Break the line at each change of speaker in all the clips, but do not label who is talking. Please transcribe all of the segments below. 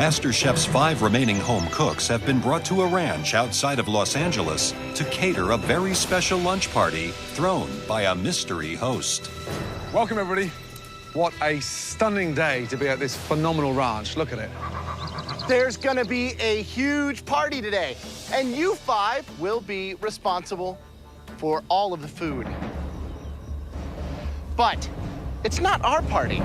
MasterChef's 5 remaining home cooks have been brought to a ranch outside of Los Angeles to cater a very special lunch party thrown by a mystery host.
Welcome, everybody. What a stunning day to be at this phenomenal ranch. Look at it.
There's gonna be a huge party today, and you 5 will be responsible for all of the food. But it's not our party.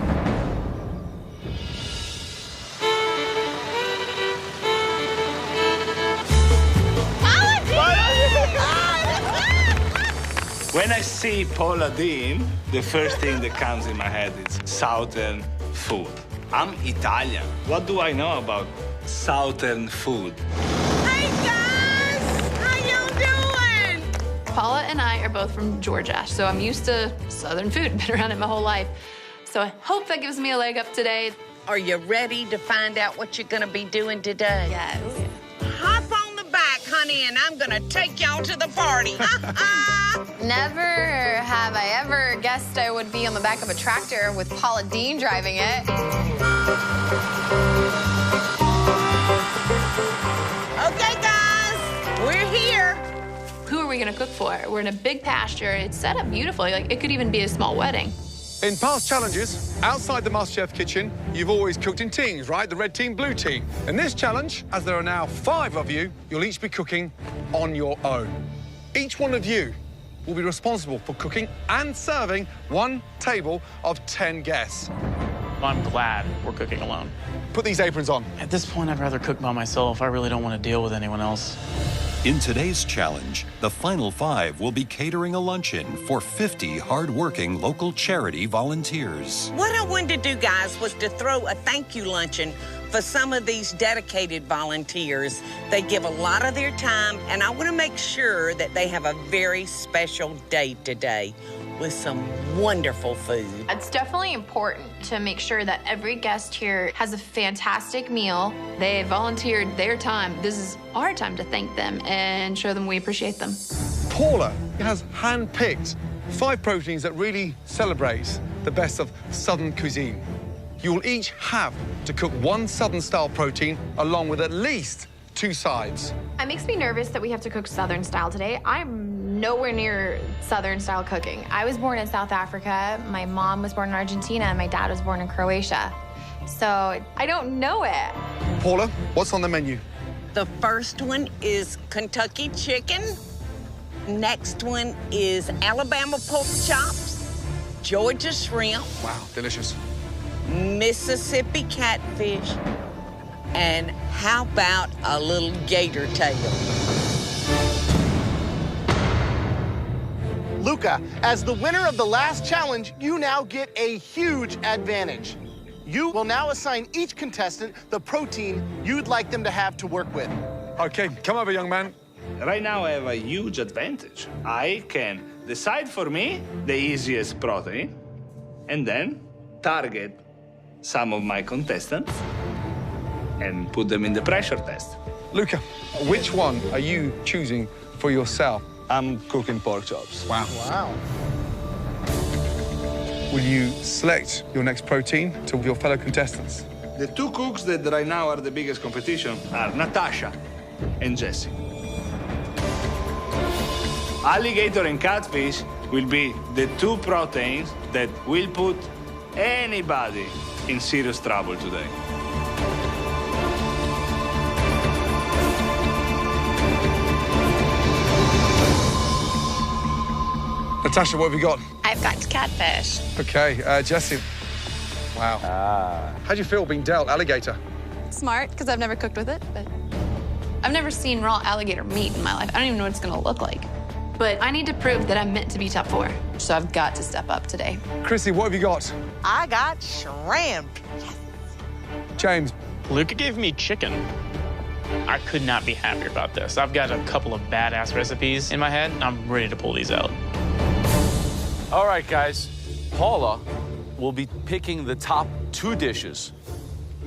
When I see Paula Deen, the first thing that comes in my head is Southern food. I'm Italian. What do I know about Southern food?
Hey guys, how you doing?
Paula and I are both from Georgia, so I'm used to Southern food. Been around it my whole life. So I hope that gives me a leg up today.
Are you ready to find out what you're gonna be doing today?
Yes.
Hop on the back, honey, and I'm gonna take y'all to the party.
Never have I ever guessed I would be on the back of a tractor with Paula Deen driving it.
Okay, guys, we're here.
Who are we gonna cook for? We're in a big pasture. It's set up beautifully. Like, it could even be a small wedding.
In past challenges, outside the MasterChef kitchen, you've always cooked in teams, right? The red team, blue team. In this challenge, as there are now 5 of you, you'll each be cooking on your own. Each one of you will be responsible for cooking and serving 1 table of 10 guests.
I'm glad we're cooking alone.
Put these aprons on.
At this point, I'd rather cook by myself. I really don't want to deal with anyone else.
In today's challenge, the final 5 will be catering a luncheon for 50 hard-working local charity volunteers.
What I wanted to do, guys, was to throw a thank you luncheon for some of these dedicated volunteers. They give a lot of their time, and I want to make sure that they have a very special day today with some wonderful food.
It's definitely important to make sure that every guest here has a fantastic meal.
They volunteered their time. This is our time to thank them and show them we appreciate them.
Paula has hand-picked 5 proteins that really celebrate the best of Southern cuisine. You will each have to cook 1 Southern-style protein along with at least 2 sides.
It makes me nervous that we have to cook Southern style today. I'm nowhere near Southern style cooking. I was born in South Africa. My mom was born in Argentina, and my dad was born in Croatia. So I don't know it.
Paula, what's on the menu?
The first one is Kentucky chicken. Next one is Alabama pork chops, Georgia shrimp.
Wow, delicious.
Mississippi catfish, and how about a little gator tail?
Luca, as the winner of the last challenge, you now get a huge advantage. You will now assign each contestant the protein you'd like them to have to work with.
Okay, come over, young man.
Right now, I have a huge advantage. I can decide for me the easiest protein and then target some of my contestants and put them in the pressure test.
Luca, which one are you choosing for yourself?
I'm cooking pork chops.
Wow.
Wow.
Will you select your next protein to your fellow contestants?
The 2 cooks that right now are the biggest competition are Natasha and Jessie. Alligator and catfish will be the 2 proteins that will put anybody in serious trouble today.
Natasha, what have you got?
I've got catfish.
Okay, Jessie. Wow. How do you feel being dealt alligator?
Smart, because I've never cooked with it, but I've never seen raw alligator meat in my life. I don't even know what it's gonna look like. But I need to prove that I'm meant to be top 4, so I've got to step up today.
Chrissy, what have you got?
I got shrimp.
James.
Luca gave me chicken. I could not be happier about this. I've got a couple of badass recipes in my head, and I'm ready to pull these out.
All right, guys. Paula will be picking the top 2 dishes,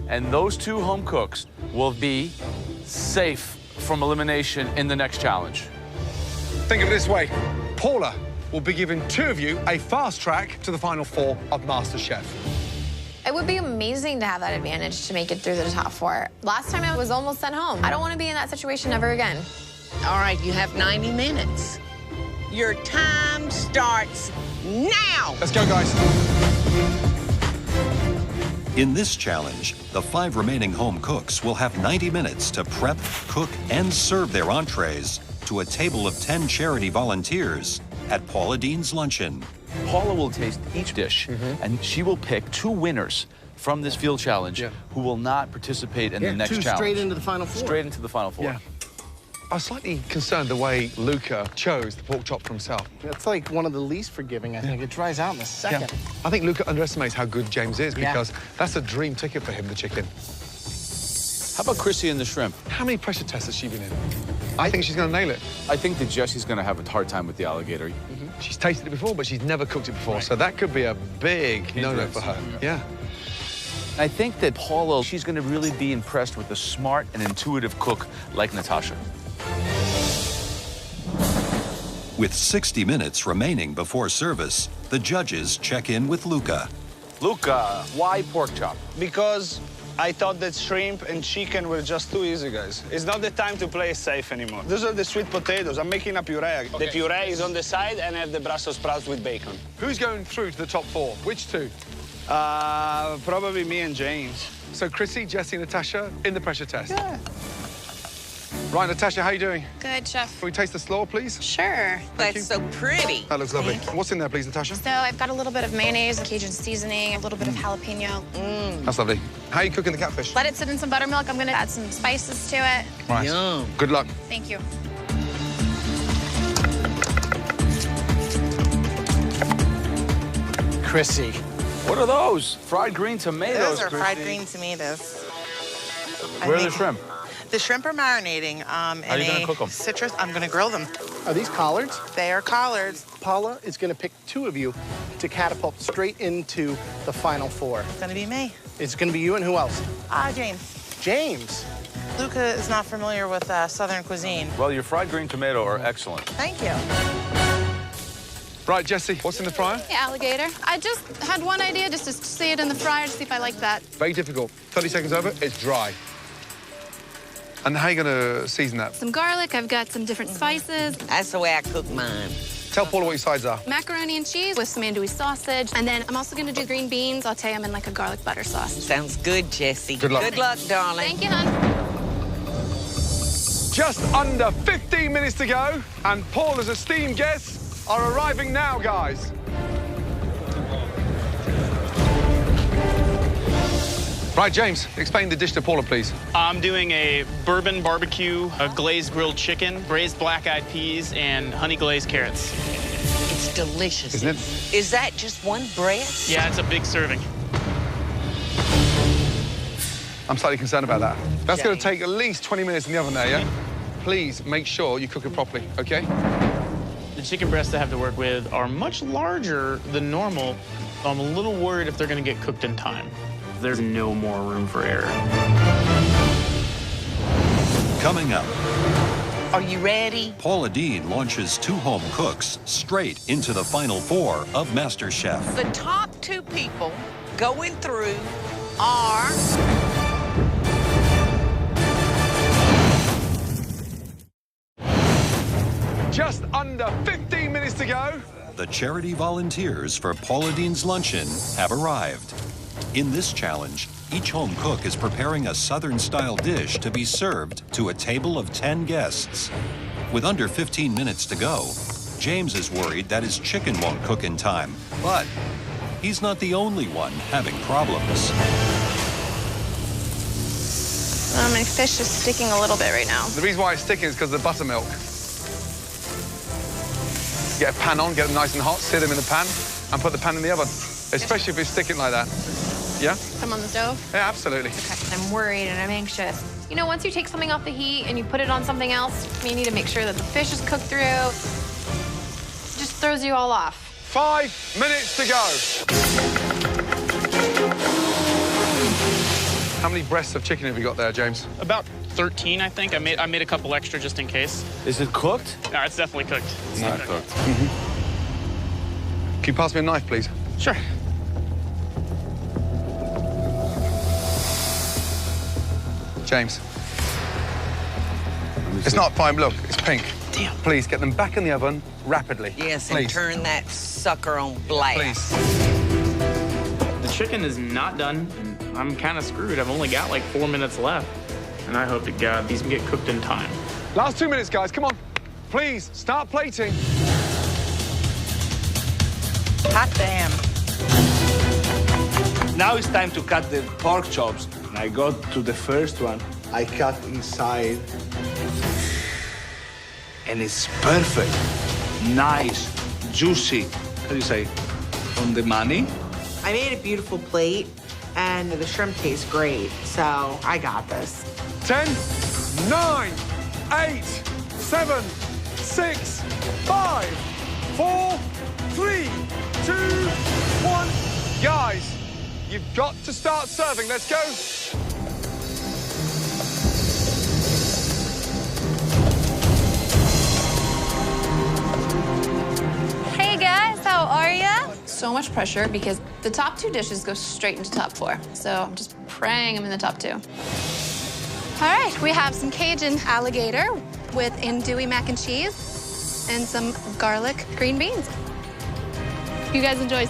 and those 2 home cooks will be safe from elimination in the next challenge.
Think of it this way. Paula will be giving 2 of you a fast track to the final 4 of MasterChef.
It would be amazing to have that advantage to make it through the top 4. Last time I was almost sent home. I don't want to be in that situation ever again.
All right, you have 90 minutes. Your time starts now.
Let's go, guys.
In this challenge, the 5 remaining home cooks will have 90 minutes to prep, cook, and serve their entrees to a table of 10 charity volunteers at Paula Deen's Luncheon.
Paula will taste each dish, and she will pick 2 winners from this field challenge who will not participate in the next challenge.
Straight into the final 4.
Straight into the final 4.
Yeah. I was slightly concerned the way Luca chose the pork chop for himself.
That's like one of the least forgiving, I think. It dries out in a second.
I think Luca underestimates how good James is because that's a dream ticket for him, the chicken.
How about Chrissy and the shrimp?
How many pressure tests has she been in? I think she's going to nail it.
I think that Jesse's going to have a hard time with the alligator.
She's tasted it before, but she's never cooked it before, so that could be a big no-no for her. Yeah.
I think that Paula, she's going to really be impressed with a smart and intuitive cook like Natasha.
With 60 minutes remaining before service, the judges check in with Luca.
Luca, why pork chop?
Because I thought that shrimp and chicken were just too easy, guys. It's not the time to play safe anymore. Those are the sweet potatoes. I'm making a puree. Okay. The puree is on the side, and I have the Brussels sprouts with bacon.
Who's going through to the top 4? Which 2?
Probably me and James.
So Chrissy, Jesse, Natasha in the pressure test.
Yeah.
Right, Natasha, how you doing?
Good, Chef.
Can we taste the slaw, please?
Sure.
That's so pretty.
That looks lovely. What's in there, please, Natasha?
So I've got a little bit of mayonnaise, Cajun seasoning, a little bit of jalapeno.
That's lovely. How are you cooking the catfish?
Let it sit in some buttermilk. I'm gonna add some spices to it.
Right.
Yum.
Good luck.
Thank you.
Chrissy.
What are those? Fried green tomatoes,
Those are
Chrissy.
fried green tomatoes.
Where are the shrimp?
The shrimp are marinating
How are you gonna cook them?
citrus. I'm gonna grill them.
Are these collards?
They are collards.
Paula is going to pick 2 of you to catapult straight into the final 4.
It's gonna be me.
It's going to be you and who else?
James.
James.
Luca is not familiar with Southern cuisine.
Well, your fried green tomato are excellent.
Thank you.
Right, Jesse, what's in the fryer?
Hey, alligator. I just had one idea, just to see it in the fryer to see if I like that.
Very difficult. 30 seconds over, it's dry. And how are you going to season that?
Some garlic, I've got some different spices.
That's the way I cook mine.
Tell Paula what your sides are.
Macaroni and cheese with some andouille sausage. And then I'm also gonna do green beans. I'll saute them in like a garlic butter sauce.
Sounds good, Jesse.
Good luck.
Good luck, darling.
Thank you, hon.
Just under 15 minutes to go, and Paula's esteemed guests are arriving now, guys. Right, James, explain the dish to Paula, please.
I'm doing a bourbon barbecue, a glazed grilled chicken, braised black-eyed peas, and honey glazed carrots.
It's delicious.
Isn't it?
Is that just one breast?
Yeah, it's a big serving.
I'm slightly concerned about that. That's going to
James.
take at least 20 minutes in the oven there, yeah? Please make sure you cook it properly, okay?
The chicken breasts I have to work with are much larger than normal, so I'm a little worried if they're gonna get cooked in time. There's no more room for error.
Coming up,
Are you ready?
Paula Deen launches 2 home cooks straight into the final 4 of MasterChef.
The top 2 people going through are...
Just under 15 minutes to go.
The charity volunteers for Paula Deen's Luncheon have arrived. In this challenge, each home cook is preparing a Southern-style dish to be served to a table of 10 guests. With under 15 minutes to go, James is worried that his chicken won't cook in time, but he's not the only one having problems.
My fish is sticking a little bit right now.
The reason why it's sticking is because of the buttermilk. Get a pan on, get them nice and hot, sear them in the pan, and put the pan in the oven, especially if it's sticking like that. Yeah?
Put them on the stove.
Yeah, absolutely.
I'm worried and I'm anxious. You know, once you take something off the heat and you put it on something else, you need to make sure that the fish is cooked through. It just throws you all off.
5 minutes to go. How many breasts of chicken have you got there, James?
About 13, I think. I made a couple extra just in case.
Is it cooked?
No, it's definitely cooked.
It's not cooked.
Can you pass me a knife, please?
Sure.
James. It's not fine, look, it's pink.
Damn.
Please, get them back in the oven rapidly.
Yes,
please.
and turn that sucker on blast.
Please.
The chicken is not done, and I'm kind of screwed. I've only got like 4 minutes left, and I hope to God these can get cooked in time.
Last 2 minutes, guys, come on. Please, start plating.
Hot damn.
Now it's time to cut the pork chops. I got to the first one. I cut inside. And it's perfect. Nice, juicy. How do you say? On the money.
I made a beautiful plate, and the shrimp tastes great, so I got this.
10, 9, 8, 7, 6, 5, 4, 3, 2, 1. Guys, you've got to start serving. Let's go.
Hey guys, how are ya? So much pressure because the top 2 dishes go straight into top 4. So I'm just praying I'm in the top 2.
All right, we have some Cajun alligator with andouille mac and cheese and some garlic green beans.
You guys enjoy.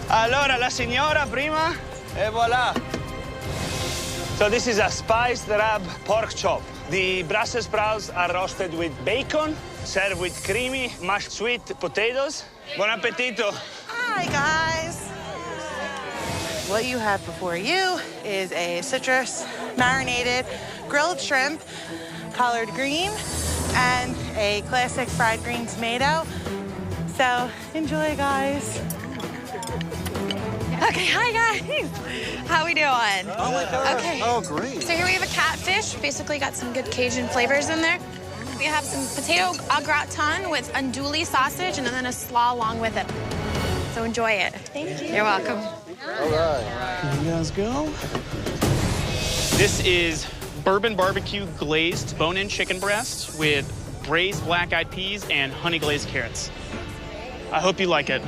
Allora, la signora prima, e voilà. So this is a spiced rab pork chop. The Brussels sprouts are roasted with bacon, served with creamy mashed sweet potatoes. Buon appetito.
Hi, guys. What you have before you is a citrus marinated grilled shrimp, collard green, and a classic fried green tomato. So enjoy, guys.
Okay, hi guys. How we doing?
Oh my gosh.
Okay.
Oh, great.
So here we have a catfish. Basically got some good Cajun flavors in there. We have some potato au gratin with andouille sausage and then a slaw along with it. So enjoy it. Thank you. You're welcome.
All right.
Here you guys go. This is bourbon barbecue glazed bone-in chicken breast with braised black-eyed peas and honey glazed carrots. I hope you like it.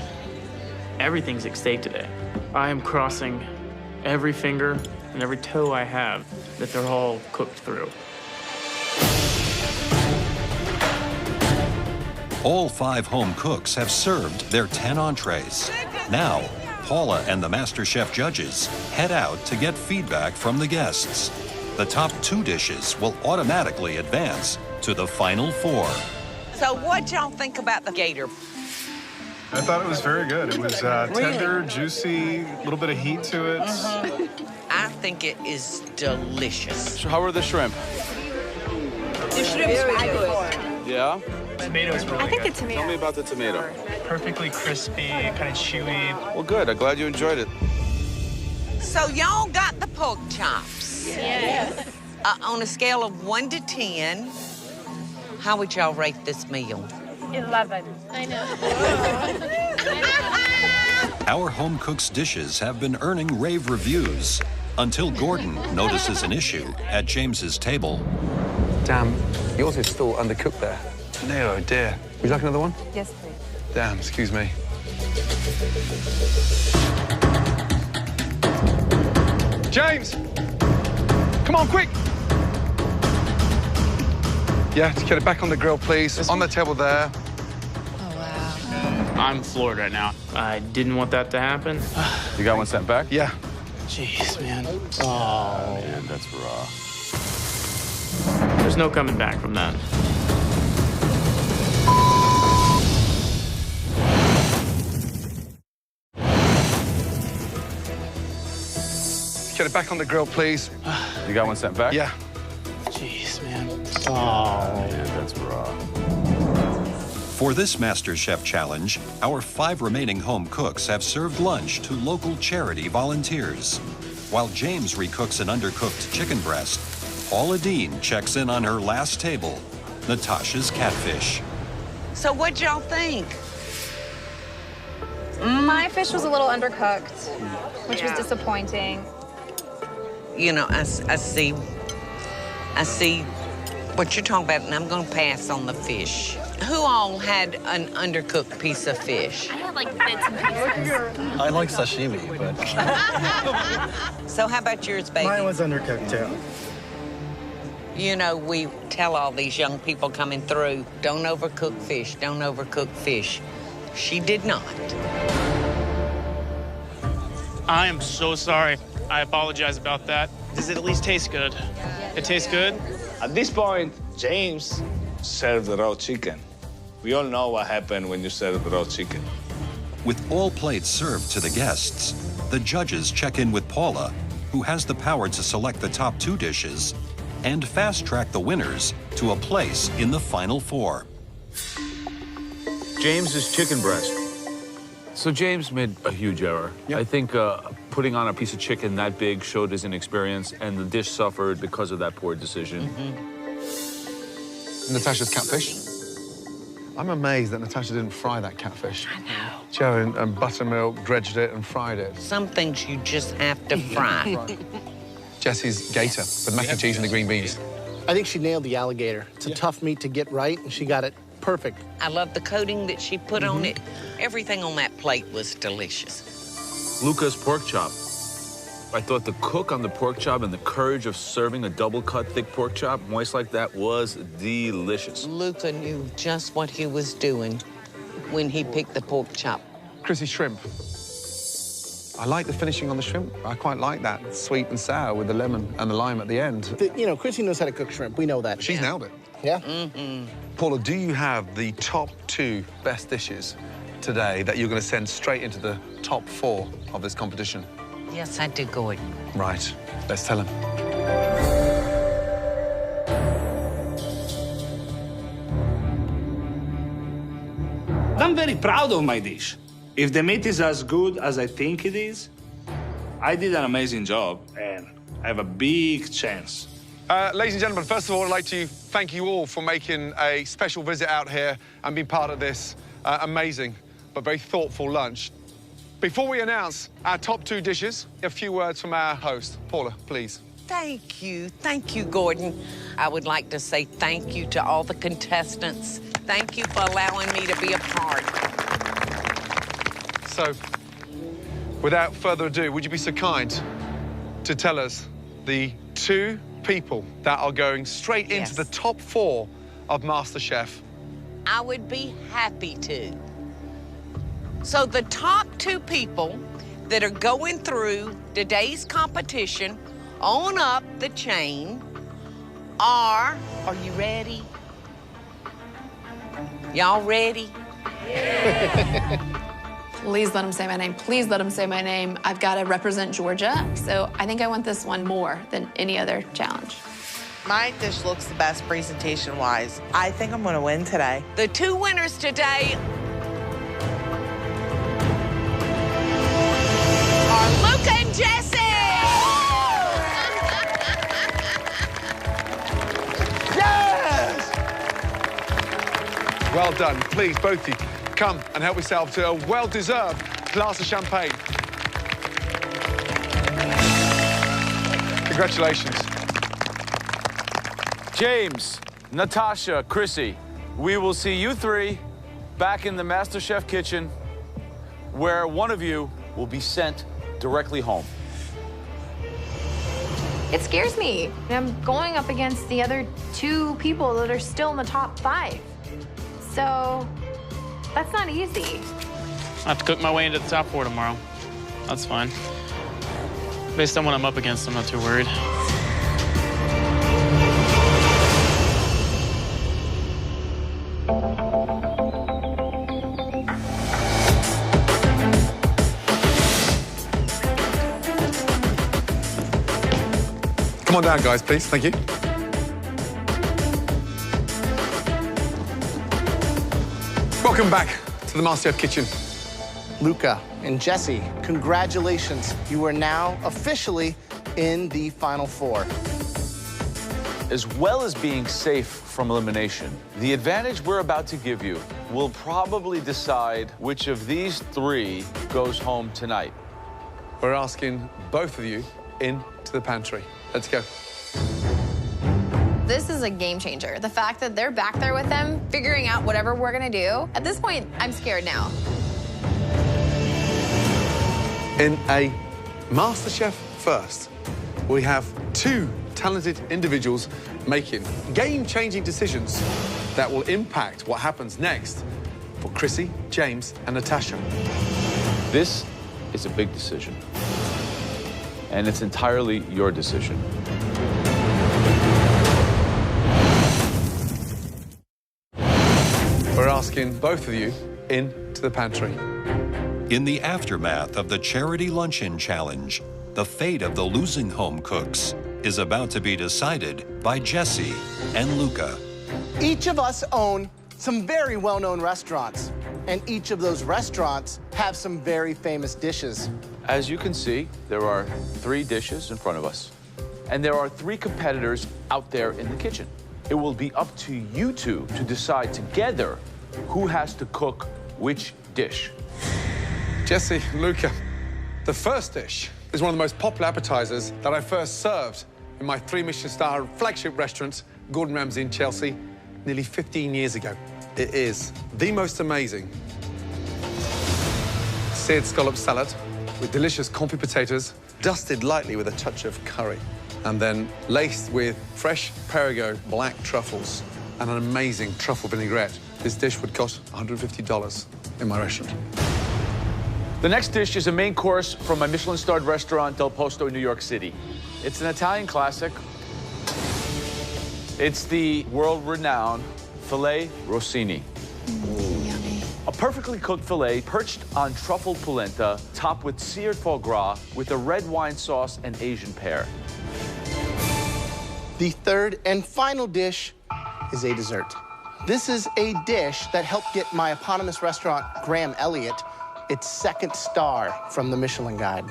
Everything's at stake today. I am crossing every finger and every toe I have that they're all cooked through.
All 5 home cooks have served their 10 entrees. Now, Paula and the MasterChef judges head out to get feedback from the guests. The top 2 dishes will automatically advance to the final 4.
So what y'all think about the gator?
I thought it was very good. It was tender, juicy, a little bit of heat to it.
I think it is delicious.
So how are the shrimp?
The shrimp's good.
Yeah?
Tomato's really
I think
good.
the tomato.
Tell me about the tomato.
Perfectly crispy, kind of chewy.
Well, good. I'm glad you enjoyed it.
So y'all got the pork chops.
Yes.
On a scale of 1 to 10, how would y'all rate this meal?
11. I know.
Our home cooks' dishes have been earning rave reviews until Gordon notices an issue at James's table.
Damn, yours is still undercooked there. No, oh dear. Would you like another one?
Yes, please.
Damn, excuse me. James! Come on, quick! Yeah, just get it back on the grill, please. On the table there.
I'm floored right now. I didn't want that to happen.
You got one sent back?
Yeah.
Jeez, man. Oh,
Man, that's raw.
there's no coming back from that.
Get it back on the grill, please.
You got one sent back?
Yeah.
Jeez, man. Oh,
Man, that's raw.
For this MasterChef challenge, our 5 remaining home cooks have served lunch to local charity volunteers. While James recooks an undercooked chicken breast, Paula Dean checks in on her last table, Natasha's catfish.
So what'd y'all think?
My fish was a little undercooked, which was disappointing.
You know, I see what you're talking about, and I'm gonna pass on the fish. Who all had an undercooked piece of fish?
I had like bits and pieces.
I like sashimi, but...
So how about yours, baby?
Mine was undercooked, too.
You know, we tell all these young people coming through, don't overcook fish, don't overcook fish. She did not.
I am so sorry. I apologize about that. Does it at least taste good? It tastes good?
At this point, James served the raw chicken. We all know what happened when you serve the raw chicken.
With all plates served to the guests, the judges check in with Paula, who has the power to select the top 2 dishes and fast-track the winners to a place in the final 4.
James's chicken breast. So James made a huge error. I think putting on a piece of chicken that big showed his inexperience, and the dish suffered because of that poor decision.
Natasha's catfish. I'm amazed that Natasha didn't fry that catfish.
I know.
Joe and buttermilk dredged it and fried it.
Some things you just have to fry.
Jesse's gator with mac and cheese and the green beans.
I think she nailed the alligator. It's a tough meat to get right, and she got it perfect.
I love the coating that she put on it. Everything on that plate was delicious.
Luca's pork chop. I thought the cook on the pork chop and the courage of serving a double-cut thick pork chop, moist like that, was delicious.
Luca knew just what he was doing when he picked the pork chop.
Chrissy shrimp. I like the finishing on the shrimp. I quite like that sweet and sour with the lemon and the lime at the end.
You know, Chrissy knows how to cook shrimp. We know that.
She's nailed it.
Yeah?
Paula, do you have the top 2 best dishes today that you're going to send straight into the top 4 of this competition?
Yes, I do, Gordon.
Right. Let's tell him.
I'm very proud of my dish. If the meat is as good as I think it is, I did an amazing job, and I have a big chance.
Ladies and gentlemen, first of all, I'd like to thank you all for making a special visit out here and being part of this amazing but very thoughtful lunch. Before we announce our top 2 dishes, a few words from our host. Paula, please.
Thank you, Gordon. I would like to say thank you to all the contestants. Thank you for allowing me to be a part.
So, without further ado, would you be so kind to tell us the 2 people that are going straight into the top 4 of MasterChef?
I would be happy to. So the top 2 people that are going through today's competition on up the chain are you ready? Y'all ready?
Please let him say my name. Please let him say my name. I've got to represent Georgia, so I think I want this one more than any other challenge.
My dish looks the best presentation-wise. I think I'm gonna win today.
The 2 winners today are Luca and Jesse!
Yes! Well done. Please, both of you, come and help yourself to a well-deserved glass of champagne. Congratulations.
James, Natasha, Chrissy, we will see you 3 back in the MasterChef kitchen, where one of you will be sent directly home.
It scares me. I'm going up against the other 2 people that are still in the top 5. So that's not easy.
I have to cook my way into the top 4 tomorrow. That's fine. Based on what I'm up against, I'm not too worried.
Come on down, guys, please. Thank you. Welcome back to the MasterChef kitchen.
Luca and Jesse, congratulations. You are now officially in the final 4.
As well as being safe from elimination, the advantage we're about to give you will probably decide which of these 3 goes home tonight.
We're asking both of you into the pantry. Let's go.
This is a game changer. The fact that they're back there with them, figuring out whatever we're gonna do. At this point, I'm scared now.
In a MasterChef first, we have two talented individuals making game-changing decisions that will impact what happens next for Chrissy, James, and Natasha.
This is a big decision, and it's entirely your decision.
We're asking both of you into the pantry.
In the aftermath of the Charity Luncheon Challenge, the fate of the losing home cooks is about to be decided by Jesse and Luca.
Each of us own some very well-known restaurants, and each of those restaurants have some very famous dishes.
As you can see, there are 3 dishes in front of us, and there are 3 competitors out there in the kitchen. It will be up to you two to decide together who has to cook which dish.
Jesse, Luca, the first dish is one of the most popular appetizers that I first served in my 3 Michelin-star flagship restaurant, Gordon Ramsay in Chelsea, nearly 15 years ago. It is the most amazing seared scallop salad with delicious confit potatoes, dusted lightly with a touch of curry, and then laced with fresh Perrigo black truffles and an amazing truffle vinaigrette. This dish would cost $150 in my restaurant.
The next dish is a main course from my Michelin-starred restaurant, Del Posto in New York City. It's an Italian classic. It's the world-renowned filet Rossini.
Yummy.
A perfectly cooked filet perched on truffled polenta, topped with seared foie gras with a red wine sauce and Asian pear.
The third and final dish is a dessert. This is a dish that helped get my eponymous restaurant, Graham Elliott, its 2nd star from the Michelin Guide.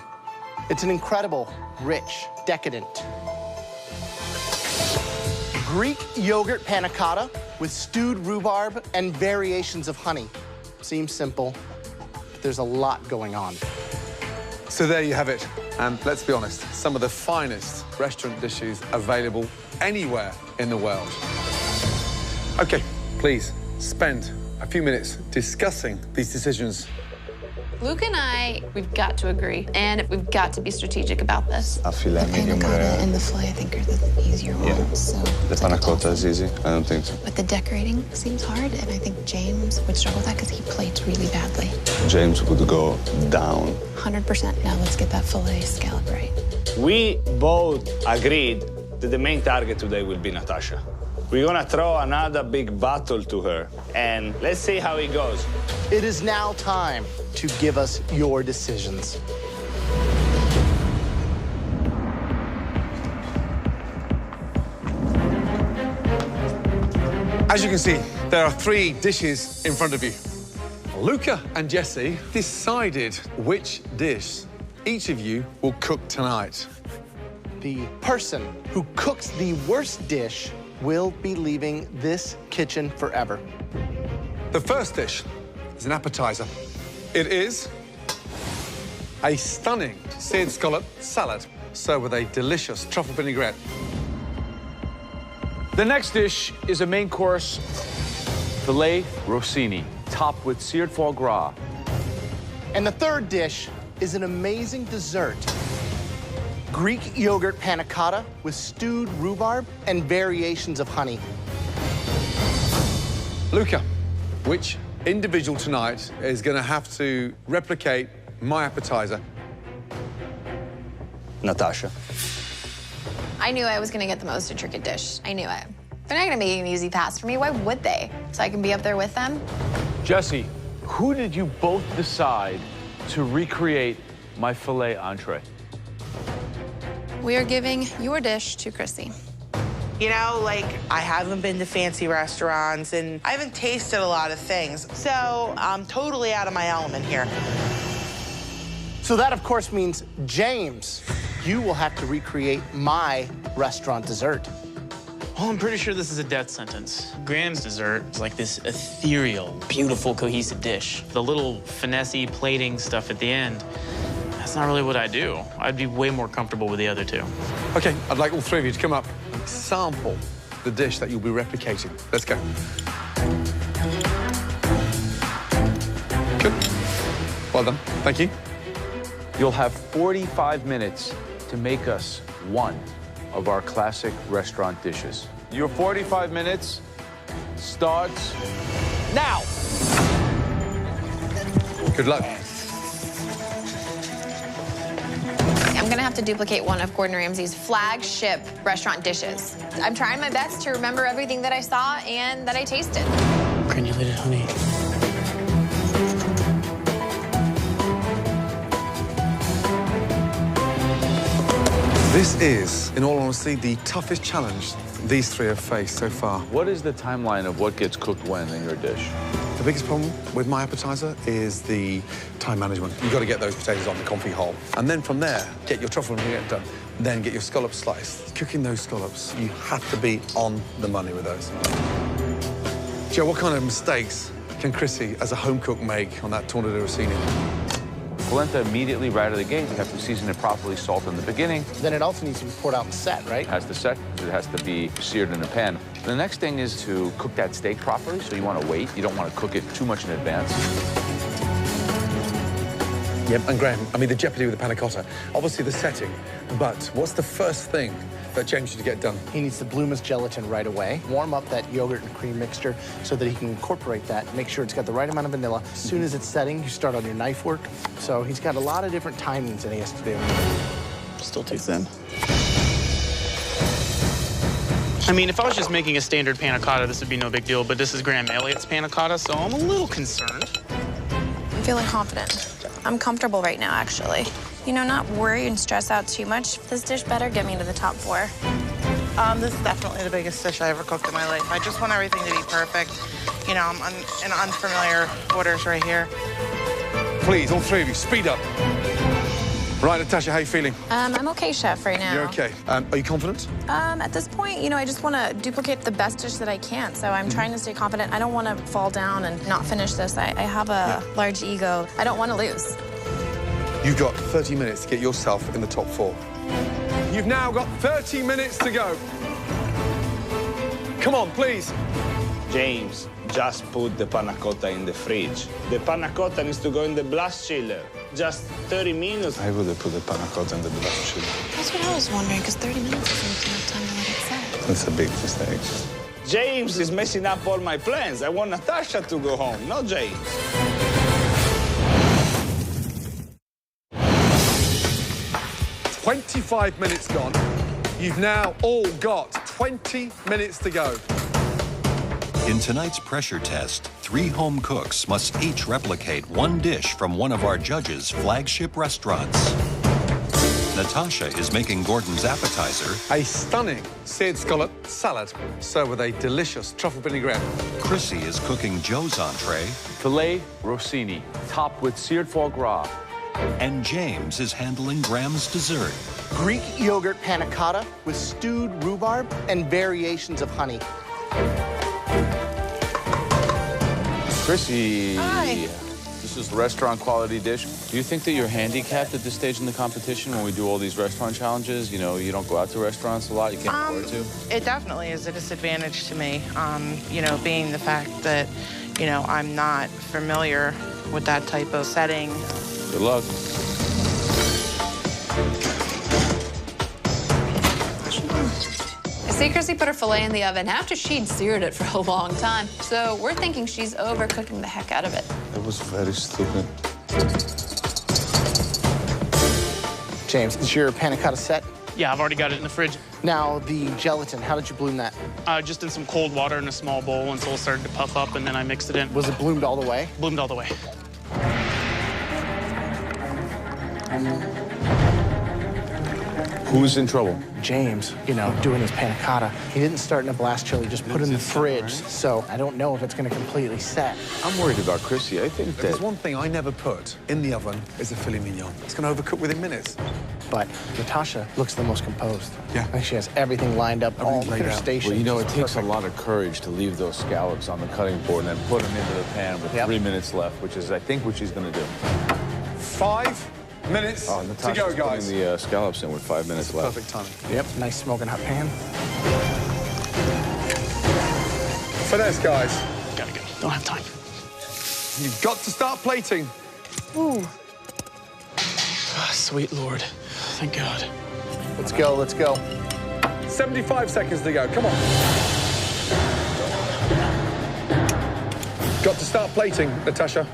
It's an incredible, rich, decadent Greek yogurt panna cotta with stewed rhubarb and variations of honey. Seems simple, but there's a lot going on.
So there you have it. And let's be honest, some of the finest restaurant dishes available anywhere in the world. Okay, please spend a few minutes discussing these decisions.
Luke and I, we've got to agree, and we've got to be strategic about this.
A filet medium rare.
And the filet, I think, are the easier ones. So
The panna cotta is easy. I don't think so.
But the decorating seems hard, and I think James would struggle with that because he plates really badly.
James would go down.
100%. Now let's get that filet scallop right.
We both agreed that the main target today will be Natasha. We're gonna throw another big battle to her, and let's see how it goes.
It is now time to give us your decisions.
As you can see, there are 3 dishes in front of you. Luca and Jesse decided which dish each of you will cook tonight.
The person who cooks the worst dish will be leaving this kitchen forever.
The first dish is an appetizer. It is a stunning seared scallop salad served with a delicious truffle vinaigrette.
The next dish is a main course, filet Rossini, topped with seared foie gras.
And the third dish is an amazing dessert. Greek yogurt panna cotta with stewed rhubarb and variations of honey.
Luca, which individual tonight is going to have to replicate my appetizer?
Natasha.
I knew I was gonna get the most intricate dish. I knew it. They're not gonna make an easy task for me. Why would they? So I can be up there with them?
Jesse, who did you both decide to recreate my filet entree?
We are giving your dish to Chrissy.
You know, like, I haven't been to fancy restaurants, and I haven't tasted a lot of things, so I'm totally out of my element here.
So that, of course, means, James, you will have to recreate my restaurant dessert.
Well, I'm pretty sure this is a death sentence. Graham's dessert is like this ethereal, beautiful, cohesive dish. The little finessey plating stuff at the end, that's not really what I do. I'd be way more comfortable with the other two.
Okay, I'd like all 3 of you to come up and sample the dish that you'll be replicating. Let's go. Good. Well done. Thank you.
You'll have 45 minutes to make us one of our classic restaurant dishes. Your 45 minutes starts now.
Good luck.
I'm gonna have to duplicate one of Gordon Ramsay's flagship restaurant dishes. I'm trying my best to remember everything that I saw and that I tasted.
Granulated honey.
This is, in all honesty, the toughest challenge these three have faced so far.
What is the timeline of what gets cooked when in your dish?
The biggest problem with my appetizer is the time management. You've got to get those potatoes on the confit hole. And then from there, get your truffle and baguette done. Then get your scallops sliced. Cooking those scallops, you have to be on the money with those. Joe, what kind of mistakes can Chrissy, as a home cook, make on that tornado rossini?
Polenta immediately right out of the gate. You have to season it properly, salt in the beginning.
Then it also needs to be poured out and set, right?
It has to set, it has to be seared in a pan. The next thing is to cook that steak properly, so you want to wait. You don't want to cook it too much in advance.
Yep, and Graham, I mean, the jeopardy with the panna cotta, obviously the setting, but what's the first thing that James should get done?
He needs to bloom his gelatin right away, warm up that yogurt and cream mixture so that he can incorporate that, make sure it's got the right amount of vanilla. As soon as it's setting, you start on your knife work. So he's got a lot of different timings that he has to do. Still too thin.
I mean, if I was just making a standard panna cotta, this would be no big deal, but this is Graham Elliott's panna cotta, so I'm a little concerned.
I'm feeling confident. I'm comfortable right now, actually. You know, not worry and stress out too much. This dish better get me to the top 4.
This is definitely the biggest dish I ever cooked in my life. I just want everything to be perfect. You know, I'm in unfamiliar waters right here.
Please, all three of you, speed up. Right, Natasha, how are you feeling?
I'm okay, Chef, right now.
You're okay. Are you confident?
At this point, you know, I just want to duplicate the best dish that I can. So I'm trying to stay confident. I don't want to fall down and not finish this. I have a large ego. I don't want to lose.
You've got 30 minutes to get yourself in the top 4. You've now got 30 minutes to go. Come on, please.
James, just put the panna cotta in the fridge. The panna cotta needs to go in the blast chiller. Just 30 minutes.
I would have put the panna cotta in the blast chiller.
That's what I was wondering, because 30 minutes isn't enough time to let it set.
That's a big mistake.
James is messing up all my plans. I want Natasha to go home, not James.
"25 minutes gone. You've now all got 20 minutes to go.
In tonight's pressure test, 3 home cooks must each replicate one dish from one of our judges' flagship restaurants. Natasha is making Gordon's appetizer.
A stunning seared scallop salad, served with a delicious truffle vinaigrette.
Chrissy is cooking Joe's entree.
Filet rossini, topped with seared foie gras.
And James is handling Graham's dessert.
Greek yogurt panna cotta with stewed rhubarb and variations of honey.
Chrissy,
Hi.
This is a restaurant quality dish. Do you think that you're handicapped at this stage in the competition when we do all these restaurant challenges? You know, you don't go out to restaurants a lot, you can't afford to?
It definitely is a disadvantage to me, you know, being the fact that, you know, I'm not familiar with that type of setting.
Good luck.
I see Chrissy put her filet in the oven after she'd seared it for a long time. So we're thinking she's overcooking the heck out of it.
That was very stupid.
James, is your panna cotta set?
Yeah, I've already got it in the fridge.
Now, the gelatin, how did you bloom that?
Just in some cold water in a small bowl until it started to puff up, and then I mixed it in.
Was it bloomed all the way?
Bloomed all the way.
Who's in trouble?
James, you know, doing his panna cotta. He didn't start in a blast chiller, just put it in the fridge. So I don't know if it's going to completely set.
I'm worried about Chrissy. I think
If there's
that...
one thing I never put in the oven is a filet mignon. It's going to overcook within minutes.
But Natasha looks the most composed.
Yeah.
I think she has everything lined up, all
Everything's laid
her
out.
stations.
Well, you know, it takes
Perfect.
a lot of courage to leave those scallops on the cutting board and then put them into the pan with 3 minutes left, which is, I think, what she's going to do.
5 minutes to
Natasha's
go, guys.
putting the scallops in with 5 minutes left.
Perfect timing.
Yep, nice smoking hot pan.
Finesse, guys.
Gotta go. Don't have time.
You've got to start plating.
Ooh.
Ah, sweet Lord. Thank God.
Let's go, let's go.
75 seconds to go. Come on. Got to start plating, Natasha.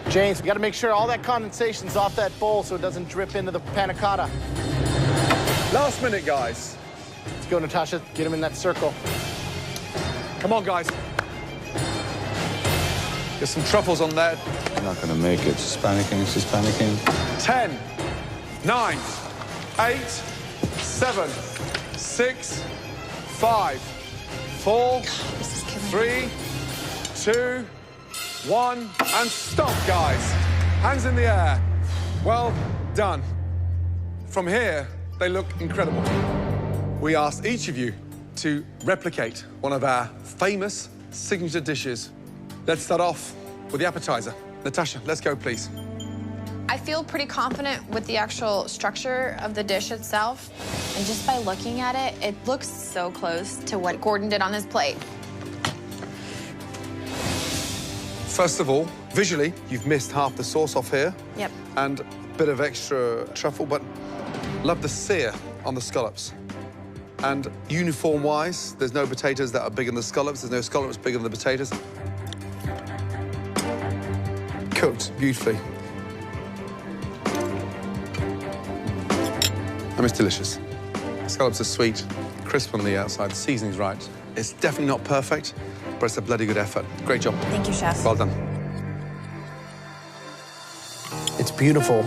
James, we got to make sure all that condensation's off that bowl so it doesn't drip into the panna cotta.
Last minute, guys.
Let's go, Natasha. Get him in that circle.
Come on, guys. Get some truffles on there.
I'm not gonna make it. She's panicking, she's panicking.
10, 9, 8, 7, 6, 5, 4, 3, 2, 1, and stop, guys. Hands in the air. Well done. From here, they look incredible. We asked each of you to replicate one of our famous signature dishes. Let's start off with the appetizer. Natasha, let's go, please.
I feel pretty confident with the actual structure of the dish itself.
And just by looking at it, it looks so close to what Gordon did on his plate.
First of all, visually, you've missed half the sauce off here.
Yep.
And a bit of extra truffle, but love the sear on the scallops. And uniform-wise, there's no potatoes that are bigger than the scallops. There's no scallops bigger than the potatoes. Cooked beautifully. And it's delicious. Scallops are sweet, crisp on the outside, the seasoning's right. It's definitely not perfect, but it's a bloody good effort. Great job.
Thank you, Chef.
Well done.
It's beautiful,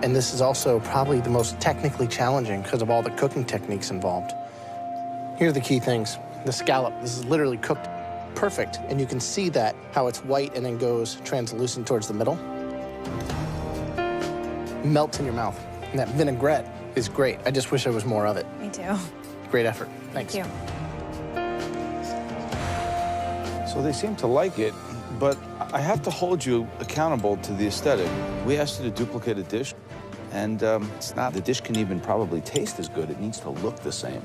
and this is also probably the most technically challenging because of all the cooking techniques involved. Here are the key things. The scallop, this is literally cooked perfect, and you can see that, how it's white and then goes translucent towards the middle. Melts in your mouth. And that vinaigrette is great. I just wish there was more of it.
Me too.
Great effort. Thanks.
Thank you.
So they seem to like it, but I have to hold you accountable to the aesthetic. We asked you to duplicate a dish, and it's not. The dish can even probably taste as good. It needs to look the same.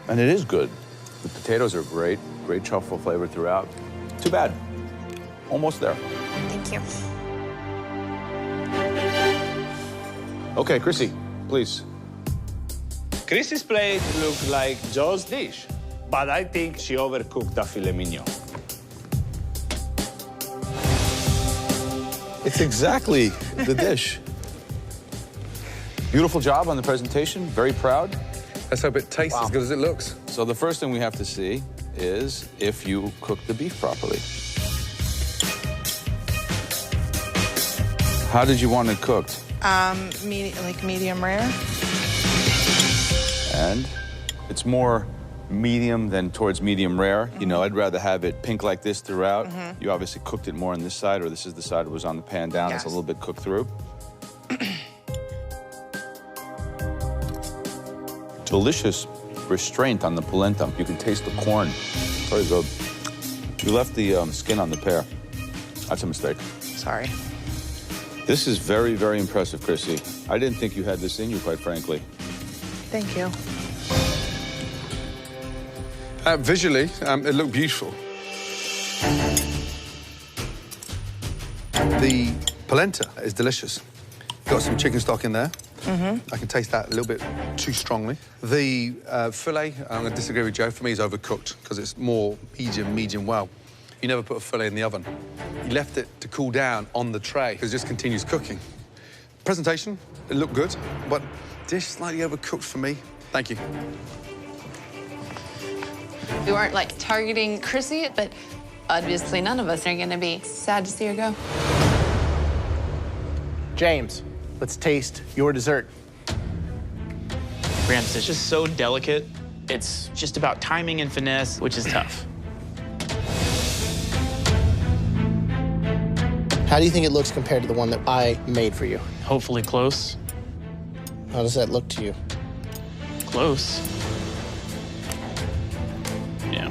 And it is good. The potatoes are great, great truffle flavor throughout. Too bad. Almost there.
Thank you.
Okay, Chrissy, please.
Chrissy's plate looked like Joe's dish, but I think she overcooked the filet mignon.
It's exactly the dish. Beautiful job on the presentation, very proud.
Let's hope it tastes as good as it looks.
So the first thing we have to see is if you cook the beef properly. How did you want it cooked?
Medium rare.
And it's more medium than towards medium rare. You know, I'd rather have it pink like this throughout. You obviously cooked it more on this side, or this is the side that was on the pan down.
Yes.
It's a little bit cooked through. Delicious restraint on the polenta. You can taste the corn. Very good. You left the skin on the pear. That's a mistake.
Sorry.
This is very, very impressive, Chrissy. I didn't think you had this in you, quite frankly.
Thank you.
Visually, it looked beautiful. The polenta is delicious. Got some chicken stock in there. I can taste that a little bit too strongly. The filet, I'm going to disagree with Joe, for me is overcooked because it's more medium well. You never put a filet in the oven. You left it to cool down on the tray because it just continues cooking. Presentation, it looked good, but dish slightly overcooked for me. Thank you.
We weren't like targeting Chrissy, but obviously none of us are gonna be sad to see her go.
James, let's taste your dessert.
Grams, it's just so delicate. It's just about timing and finesse, which is tough.
How do you think it looks compared to the one that I made for you?
Hopefully close.
How does that look to you?
Close. Yeah.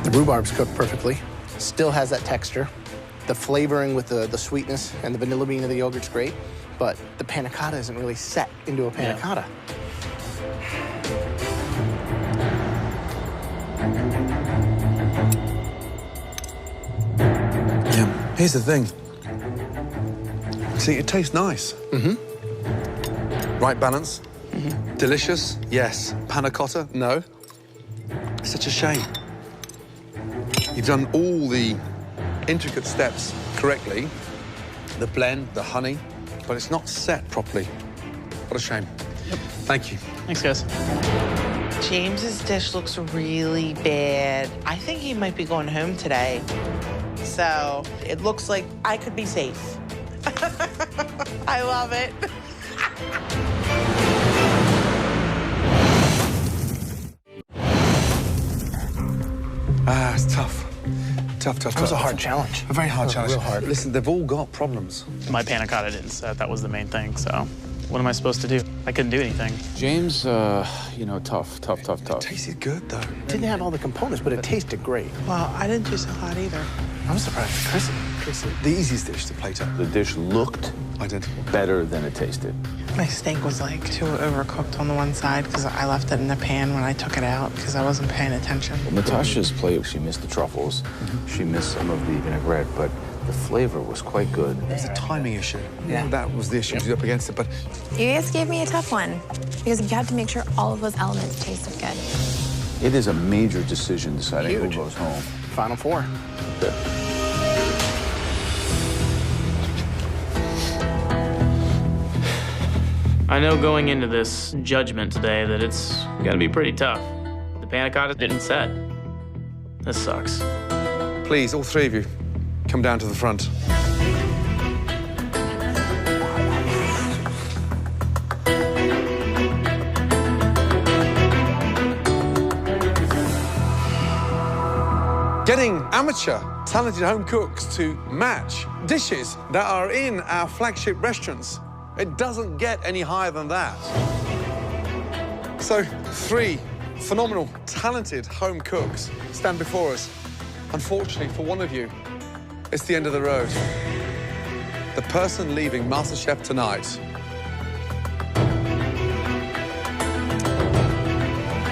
The rhubarb's cooked perfectly. Still has that texture. The flavoring with the sweetness and the vanilla bean of the yogurt's great, but the panna cotta isn't really set into a panna cotta.
Yeah, here's the thing. See, it tastes nice. Right balance. Delicious, yes. Panna cotta, no. It's such a shame. You've done all the intricate steps correctly. The blend, the honey, but it's not set properly. What a shame.
Yep.
Thank you.
Thanks, guys.
James's dish looks really bad. I think he might be going home today. So it looks like I could be safe. I love it.
It's tough. Tough.
That was a hard challenge.
A very hard challenge.
Real hard.
Listen, they've all got problems.
My panna cotta didn't set. That was the main thing, so what am I supposed to do? I couldn't do anything.
James, you know, tough.
It tasted good, though.
Didn't have all the components, but it tasted great.
Well, I didn't do so hot either.
I'm surprised. Chrissy.
The easiest dish to plate up.
The dish looked better than it tasted.
My steak was like too overcooked on the one side because I left it in the pan when I took it out because I wasn't paying attention.
Well, Natasha's plate, she missed the truffles. She missed some of the vinaigrette, but the flavor was quite good.
It was a timing issue. Yeah. That was the issue. She was up against it, but...
You guys gave me a tough one because you have to make sure all of those elements tasted good.
It is a major decision deciding who goes home.
Final four.
Good.
I know going into this judgment today that it's gonna be pretty tough. The panna cotta didn't set. This sucks.
Please, all three of you, come down to the front. Getting amateur, talented home cooks to match dishes that are in our flagship restaurants. It doesn't get any higher than that. So, three phenomenal, talented home cooks stand before us. Unfortunately, for one of you, it's the end of the road. The person leaving MasterChef tonight,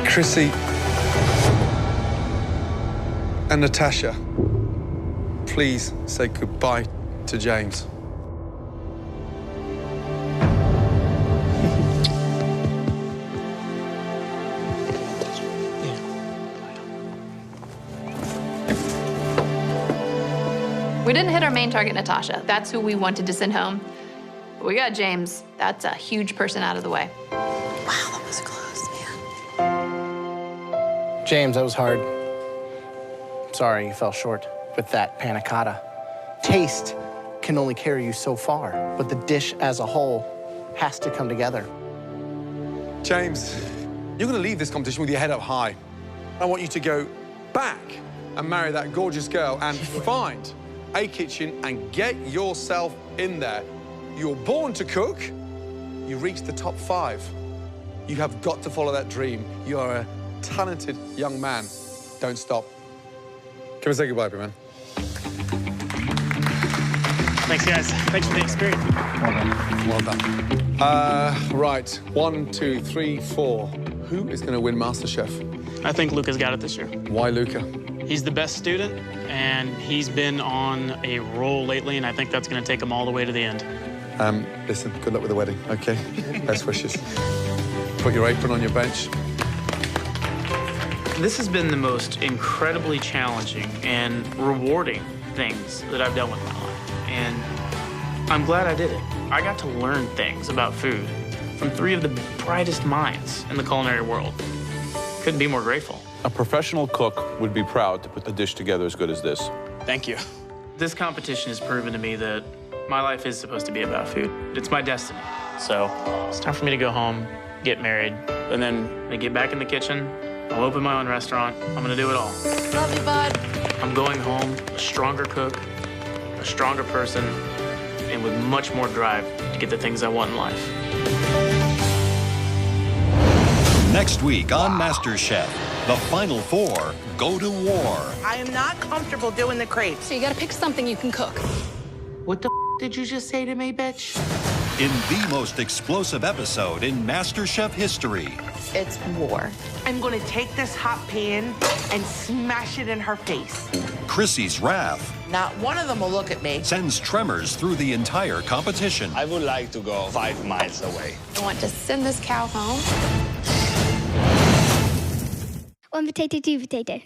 Chrissy and Natasha, please say goodbye to James.
We didn't hit our main target, Natasha. That's who we wanted to send home. But we got James. That's a huge person out of the way.
Wow, that was close, man.
James, that was hard. Sorry you fell short with that panna cotta. Taste can only carry you so far, but the dish as a whole has to come together.
James, you're going to leave this competition with your head up high. I want you to go back and marry that gorgeous girl and find a kitchen and get yourself in there. You're born to cook. You reached the top 5. You have got to follow that dream. You are a talented young man. Don't stop. Come and say goodbye, everyone.
Thanks, guys. Thanks for the experience.
Well done. Right, 1, 2, 3, 4. Who is going to win MasterChef?
I think Luca's got it this year.
Why Luca?
He's the best student, and he's been on a roll lately, and I think that's going to take him all the way to the end.
Listen, good luck with the wedding, okay? Best wishes. Put your apron on your bench.
This has been the most incredibly challenging and rewarding things that I've done with my life, and I'm glad I did it. I got to learn things about food from 3 of the brightest minds in the culinary world. Couldn't be more grateful.
A professional cook would be proud to put a dish together as good as this.
Thank you. This competition has proven to me that my life is supposed to be about food. It's my destiny. So it's time for me to go home, get married, and then when I get back in the kitchen, I'll open my own restaurant. I'm gonna do it all.
Love you, bud.
I'm going home a stronger cook, a stronger person, and with much more drive to get the things I want in life.
Next week on MasterChef, the final 4 go to war.
I am not comfortable doing the crepes.
So you gotta pick something you can cook.
What the did you just say to me, bitch?
In the most explosive episode in MasterChef history.
It's war. I'm gonna take this hot pan and smash it in her face.
Chrissy's wrath
Not one of them will look at me.
sends tremors through the entire competition.
I would like to go 5 miles away.
I want to send this cow home.
One potato, two potato.